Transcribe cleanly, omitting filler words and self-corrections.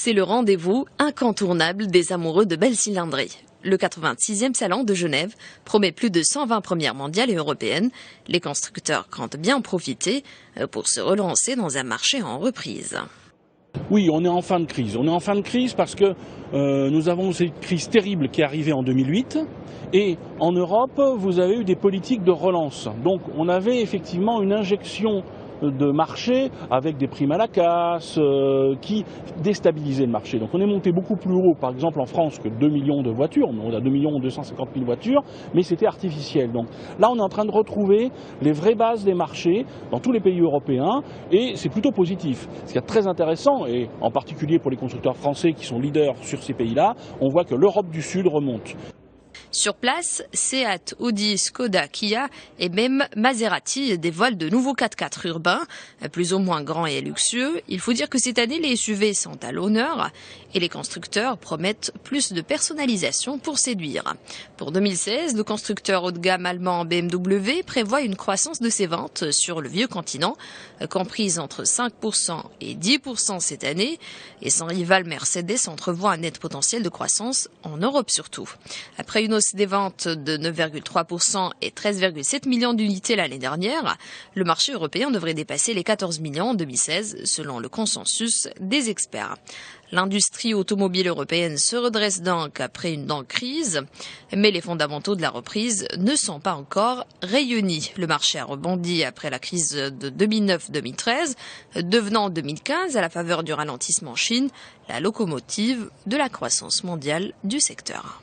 C'est le rendez-vous incontournable des amoureux de belles cylindrées. Le 86e salon de Genève promet plus de 120 premières mondiales et européennes. Les constructeurs comptent bien en profiter pour se relancer dans un marché en reprise. Oui, on est en fin de crise. On est en fin de crise parce que nous avons cette crise terrible qui est arrivée en 2008. Et en Europe, vous avez eu des politiques de relance. Donc on avait effectivement une injection de marché avec des primes à la casse qui déstabilisaient le marché. Donc on est monté beaucoup plus haut, par exemple en France, que 2 millions de voitures. On a 2 250 000 voitures, mais c'était artificiel. Donc là, on est en train de retrouver les vraies bases des marchés dans tous les pays européens et c'est plutôt positif. Ce qui est très intéressant, et en particulier pour les constructeurs français qui sont leaders sur ces pays-là, on voit que l'Europe du Sud remonte. Sur place, Seat, Audi, Skoda, Kia et même Maserati dévoilent de nouveaux 4x4 urbains, plus ou moins grands et luxueux. Il faut dire que cette année, les SUV sont à l'honneur et les constructeurs promettent plus de personnalisation pour séduire. Pour 2016, le constructeur haut de gamme allemand BMW prévoit une croissance de ses ventes sur le vieux continent, comprise entre 5% et 10% cette année, et son rival Mercedes entrevoit un net potentiel de croissance en Europe surtout. Après une hausse des ventes de 9,3% et 13,7 millions d'unités l'année dernière, le marché européen devrait dépasser les 14 millions en 2016, selon le consensus des experts. L'industrie automobile européenne se redresse donc après une longue crise, mais les fondamentaux de la reprise ne sont pas encore rayonnés. Le marché a rebondi après la crise de 2009-2013, devenant en 2015, à la faveur du ralentissement en Chine, la locomotive de la croissance mondiale du secteur.